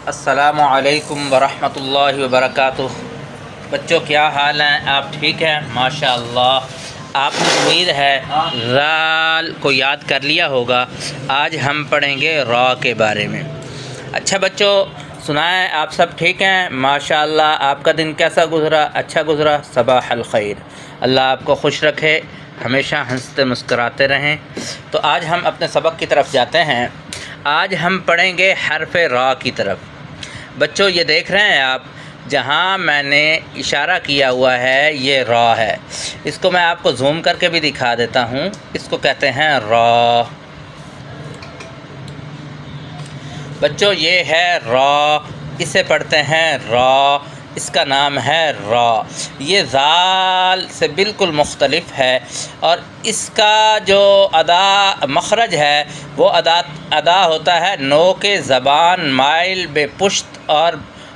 السلام علیکم ورحمۃ اللہ وبرکاتہ۔ بچوں کیا حال ہیں؟ آپ ٹھیک ہیں؟ ماشاء اللہ۔ آپ کو امید ہے ذال کو یاد کر لیا ہوگا۔ آج ہم پڑھیں گے را کے بارے میں۔ اچھا بچوں سنائیں، آپ سب ٹھیک ہیں؟ ماشاء اللہ۔ آپ کا دن کیسا گزرا؟ اچھا گزرا؟ صباح الخیر۔ اللہ آپ کو خوش رکھے، ہمیشہ ہنستے مسکراتے رہیں۔ تو آج ہم اپنے سبق کی طرف جاتے ہیں۔ آج ہم پڑھیں گے حرف را کی طرف۔ بچوں یہ دیکھ رہے ہیں آپ، جہاں میں نے اشارہ کیا ہوا ہے یہ را ہے۔ اس کو میں آپ کو زوم کر کے بھی دکھا دیتا ہوں۔ اس کو کہتے ہیں را۔ بچوں یہ ہے را، اسے پڑھتے ہیں را، اس کا نام ہے را۔ یہ ذال سے بالکل مختلف ہے، اور اس کا جو مخرج ہے وہ ادا ہوتا ہے نوک زبان مائل بے پشت اور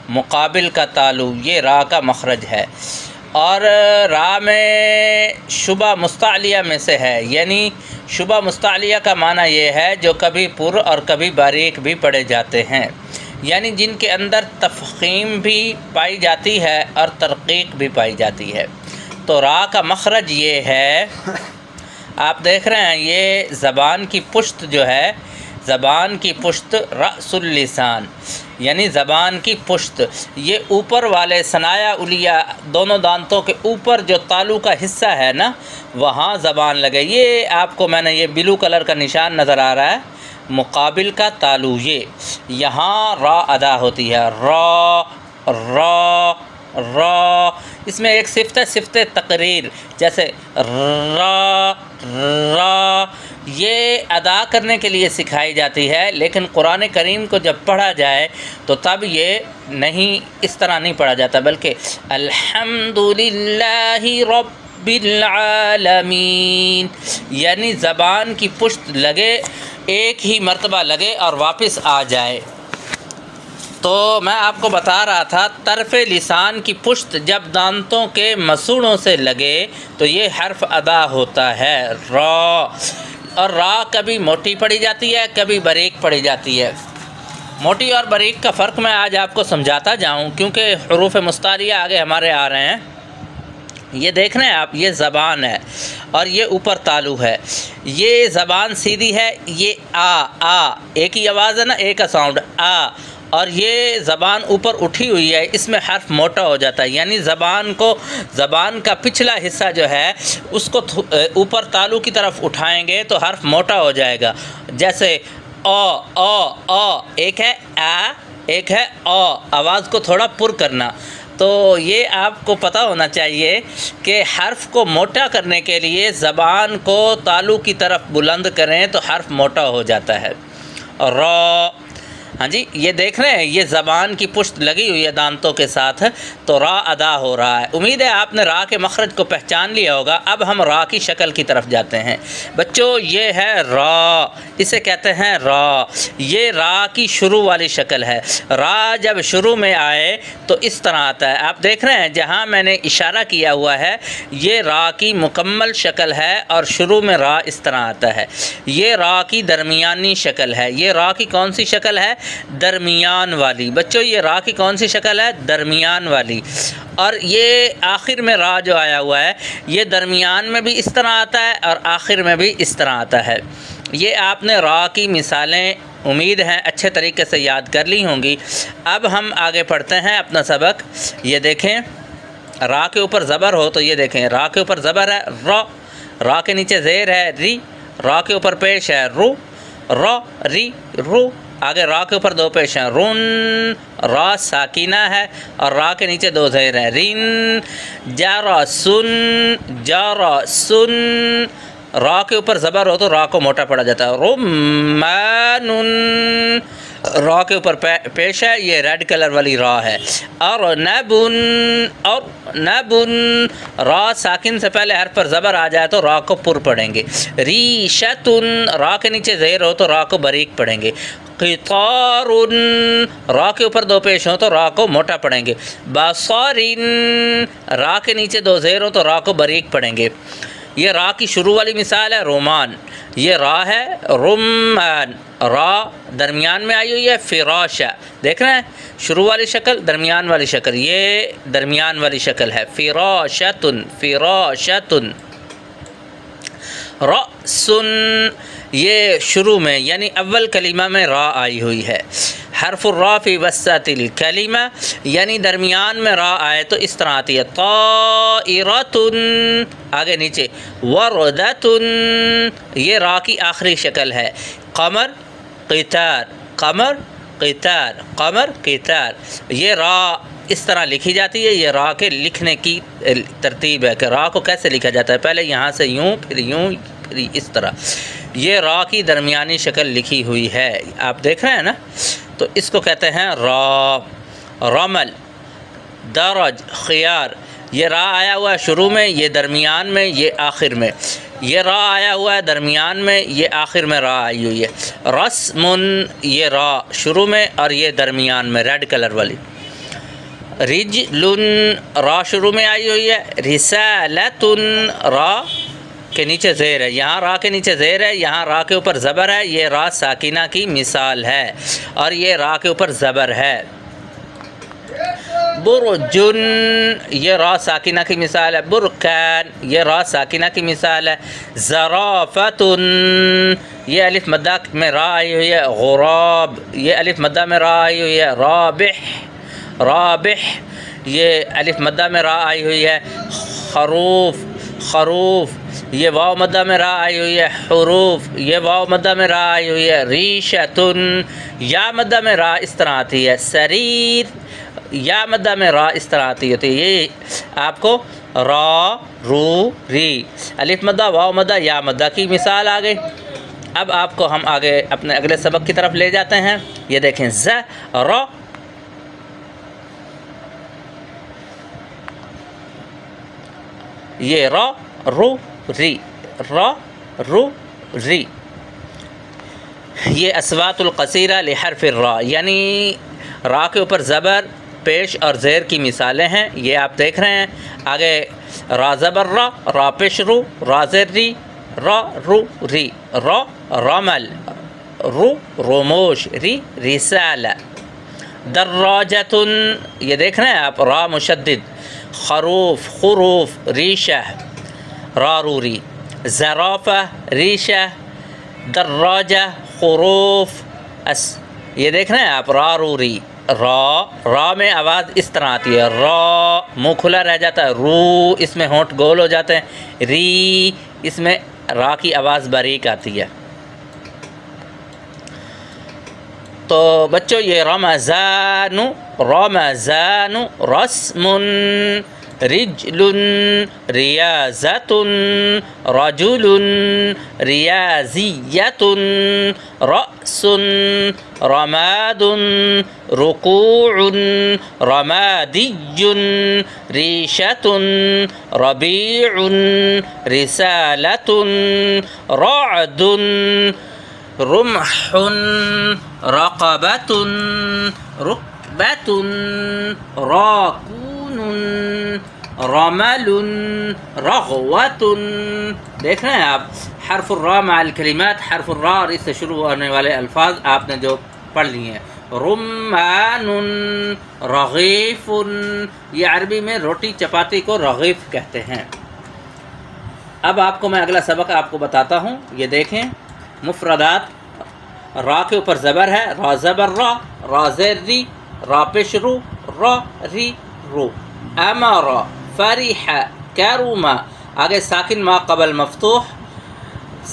مقابل کا تالو، یہ را کا مخرج ہے۔ اور را میں شبہ مستعلیہ میں سے ہے، یعنی شبہ مستعلیہ کا معنی یہ ہے جو کبھی پر اور کبھی باریک بھی پڑھے جاتے ہیں، یعنی جن کے اندر تفخیم بھی پائی جاتی ہے اور ترقیق بھی پائی جاتی ہے۔ تو را کا مخرج یہ ہے، آپ دیکھ رہے ہیں یہ زبان کی پشت جو ہے، زبان کی پشت رأس اللسان، یعنی زبان کی پشت، یہ اوپر والے ثنایا علیہ دونوں دانتوں کے اوپر جو تالو کا حصہ ہے نا، وہاں زبان لگے۔ یہ آپ کو میں نے یہ بلو کلر کا نشان نظر آ رہا ہے، مقابل کا تالو، یہ یہاں را ادا ہوتی ہے۔ را را را، اس میں ایک صفت ہے صفت تقریر، جیسے را را، یہ ادا کرنے کے لیے سکھائی جاتی ہے، لیکن قرآن کریم کو جب پڑھا جائے تو تب یہ نہیں، اس طرح نہیں پڑھا جاتا، بلکہ الحمدللہ رب العالمین، یعنی زبان کی پشت لگے، ایک ہی مرتبہ لگے اور واپس آ جائے۔ تو میں آپ کو بتا رہا تھا طرف لسان کی پشت جب دانتوں کے مسوڑوں سے لگے تو یہ حرف ادا ہوتا ہے را۔ اور را کبھی موٹی پڑھی جاتی ہے، کبھی باریک پڑھی جاتی ہے۔ موٹی اور باریک کا فرق میں آج آپ کو سمجھاتا جاؤں، کیونکہ حروف مستعلیہ آگے ہمارے آ رہے ہیں۔ یہ دیکھ رہے ہیں آپ، یہ زبان ہے اور یہ اوپر تالو ہے، یہ زبان سیدھی ہے، یہ آ ایک ہی آواز ہے نا، ایک کا ساؤنڈ آ، اور یہ زبان اوپر اٹھی ہوئی ہے، اس میں حرف موٹا ہو جاتا ہے، یعنی زبان کا پچھلا حصہ جو ہے اس کو اوپر تالو کی طرف اٹھائیں گے تو حرف موٹا ہو جائے گا، جیسے ایک ہے آ، ایک ہے آواز کو تھوڑا پر کرنا۔ تو یہ آپ کو پتہ ہونا چاہیے کہ حرف کو موٹا کرنے کے لیے زبان کو تالو کی طرف بلند کریں تو حرف موٹا ہو جاتا ہے۔ را، ہاں جی یہ دیکھ رہے ہیں، یہ زبان کی پشت لگی ہوئی ہے دانتوں کے ساتھ، تو را ادا ہو رہا ہے۔ امید ہے آپ نے را کے مخرج کو پہچان لیا ہوگا۔ اب ہم را کی شکل کی طرف جاتے ہیں۔ بچوں یہ ہے را، اسے کہتے ہیں را، یہ را کی شروع والی شکل ہے۔ را جب شروع میں آئے تو اس طرح آتا ہے، آپ دیکھ رہے ہیں جہاں میں نے اشارہ کیا ہوا ہے یہ را کی مکمل شکل ہے، اور شروع میں را اس طرح آتا ہے۔ یہ را کی درمیانی شکل ہے۔ یہ را کی کون سی شکل ہے؟ درمیان والی۔ بچوں یہ را کی کون سی شکل ہے؟ درمیان والی۔ اور یہ آخر میں را جو آیا ہوا ہے یہ درمیان میں بھی اس طرح آتا ہے اور آخر میں بھی اس طرح آتا ہے۔ یہ آپ نے را کی مثالیں امید ہیں اچھے طریقے سے یاد کر لی ہوں گی۔ اب ہم آگے پڑھتے ہیں اپنا سبق۔ یہ دیکھیں را کے اوپر زبر ہو تو یہ دیکھیں، را کے اوپر زبر ہے را، را کے نیچے زیر ہے ری، را کے اوپر پیش ہے رو، را ری رو، آگے را کے اوپر دو پیش ہیں رون، را ساکینہ ہے اور را کے نیچے دو زیر ہیں رین، جارا سن، جارا سن، را کے اوپر زبر ہو تو را کو موٹا پڑا جاتا ہے رمان، را کے اوپر پیش ہے، یہ ریڈ کلر والی را ہے، اور نبن، اور نبن، را ساکن سے پہلے حرف پر زبر آ جائے تو را کو پر پڑھیں گے، ریشتن، را کے نیچے زیر ہو تو را کو باریک پڑھیں گے، قطار، را کے اوپر دو پیش ہوں تو را کو موٹا پڑھیں گے، بصر، را کے نیچے دو زیر ہوں تو را کو باریک پڑھیں گے۔ یہ را کی شروع والی مثال ہے رومان، یہ را ہے رمان، را درمیان میں آئی ہوئی ہے فراشہ، دیکھ رہے ہیں شروع والی شکل درمیان والی شکل، یہ درمیان والی شکل ہے فراشتن فراشتن۔ رأسن یہ شروع میں یعنی اول کلمہ میں را آئی ہوئی ہے، حرف الرا فی وسط الکلمہ یعنی درمیان میں را آئے تو اس طرح آتی ہے طائرۃن، آگے نیچے وردۃن، یہ را کی آخری شکل ہے، قمر قطار قمر قطار قمر قطار، یہ را اس طرح لکھی جاتی ہے، یہ را کے لکھنے کی ترتیب ہے کہ را کو کیسے لکھا جاتا ہے، پہلے یہاں سے یوں پھر یوں پھر اس طرح، یہ را کی درمیانی شکل لکھی ہوئی ہے، آپ دیکھ رہے ہیں نا، تو اس کو کہتے ہیں را۔ رمل درج خیار، یہ را آیا ہوا ہے شروع میں، یہ درمیان میں، یہ آخر میں، یہ را آیا ہوا ہے درمیان میں، یہ آخر میں را آئی ہوئی ہے۔ رسمن یہ را شروع میں اور یہ درمیان میں ریڈ کلر والی۔ رجلن را شروع میں آئی ہوئی ہے، رسالتن را کے نیچے زیر ہے، یہاں را کے نیچے زیر ہے، یہاں را کے اوپر زبر ہے، یہ را ساکنہ کی مثال ہے اور یہ را کے اوپر زبر ہے۔ برجن یہ را ساکنہ کی مثال ہے، برکان یہ را ساکنہ کی مثال ہے۔ زرافتن یہ الف مدہ میں را آئی ہوئی ہے، غراب یہ الف مدہ میں را آئی ہوئی ہے، رابح رابح یہ الف مدہ میں را آئی ہوئی ہے، خروف خروف یہ واو مدہ میں را آئی ہوئی ہے، حروف یہ واو مدہ میں را آئی ہوئی ہے۔ ریشتن یا مدہ میں را اس طرح آتی ہے، سریر یا مدہ میں را اس طرح آتی ہے، یہ آپ کو را رو ری الف مدہ واو مدہ یا مدہ کی مثال آ گئی۔ اب آپ کو ہم آگے اپنے اگلے سبق کی طرف لے جاتے ہیں، یہ دیکھیں ز را، یہ را رو ری را رو ری، یہ اصوات القصیرہ لحرف الرا یعنی را کے اوپر زبر پیش اور زیر کی مثالیں ہیں، یہ آپ دیکھ رہے ہیں۔ آگے را زبر را، را پیش رو، را زیر ری، را رو ری، را رمل، رو رموش، ری رسالہ۔ دراجتن یہ دیکھ رہے ہیں آپ، را مشدد، خروف خروف ریشہ، را رو ری، زرافہ ریشہ، دراجہ خروف یہ دیکھ رہے ہیں آپ، را رو ری، را میں آواز اس طرح آتی ہے، را منہ کھلا رہ جاتا ہے، رو اس میں ہونٹ گول ہو جاتے ہیں، ری اس میں را کی آواز باریک آتی ہے۔ تو بچوں یہ رمضان رمضان، رسم رجل ریاضت رجل ریاضیت رأس رماد رکوع رمادی ریشت ربیع رسالت رعد رمح رقبت رکبت راکون رمل رغوت، دیکھ رہے ہیں آپ حرف الراء مع الکلمات، حرف الراء اور اس سے شروع ہونے والے الفاظ آپ نے جو پڑھ لیے ہیں۔ رمان رغیف، یہ عربی میں روٹی چپاتی کو رغیف کہتے ہیں۔ اب آپ کو میں اگلا سبق آپ کو بتاتا ہوں، یہ دیکھیں مفردات، را کے اوپر زبر ہے، را زبر را، را زیر ری، را پیش رو، را ری رو۔ امر فرح کرم، آگے ساکن ما قبل مفتوح،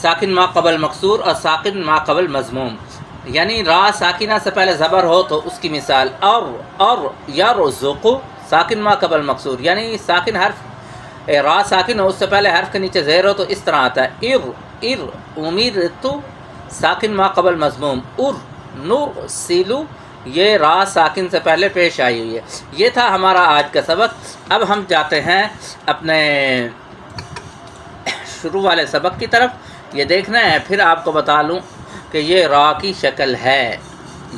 ساکن ما قبل مکسور اور ساکن ما قبل مضموم، یعنی را ساکنہ سے پہلے زبر ہو تو اس کی مثال اور یرزق، ساکن ما قبل مکسور یعنی ساکن حرف را ساکن ہو اس سے پہلے حرف کے نیچے زیر ہو تو اس طرح آتا ہے، امیرت، ساکن ما قبل مضموم، نرسل، یہ را ساکن سے پہلے پیش آئی ہوئی ہے۔ یہ تھا ہمارا آج کا سبق۔ اب ہم جاتے ہیں اپنے شروع والے سبق کی طرف، یہ دیکھنا ہے، پھر آپ کو بتا لوں کہ یہ را کی شکل ہے،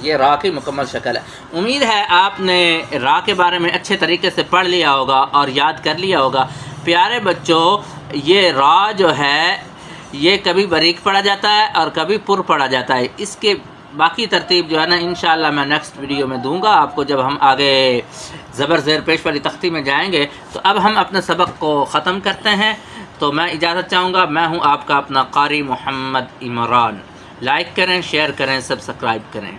یہ را کی مکمل شکل ہے۔ امید ہے آپ نے را کے بارے میں اچھے طریقے سے پڑھ لیا ہوگا اور یاد کر لیا ہوگا۔ پیارے بچوں، یہ را جو ہے یہ کبھی باریک پڑھا جاتا ہے اور کبھی پر پڑھا جاتا ہے. اس کے باقی ترتیب جو ہے نا انشاءاللہ میں نیکسٹ ویڈیو میں دوں گا آپ کو جب ہم آگے زبر زیر پیش والی تختی میں جائیں گے. تو اب ہم اپنے سبق کو ختم کرتے ہیں. تو میں اجازت چاہوں گا. میں ہوں آپ کا اپنا قاری محمد عمران. لائک کریں، شیئر کریں، سبسکرائب کریں.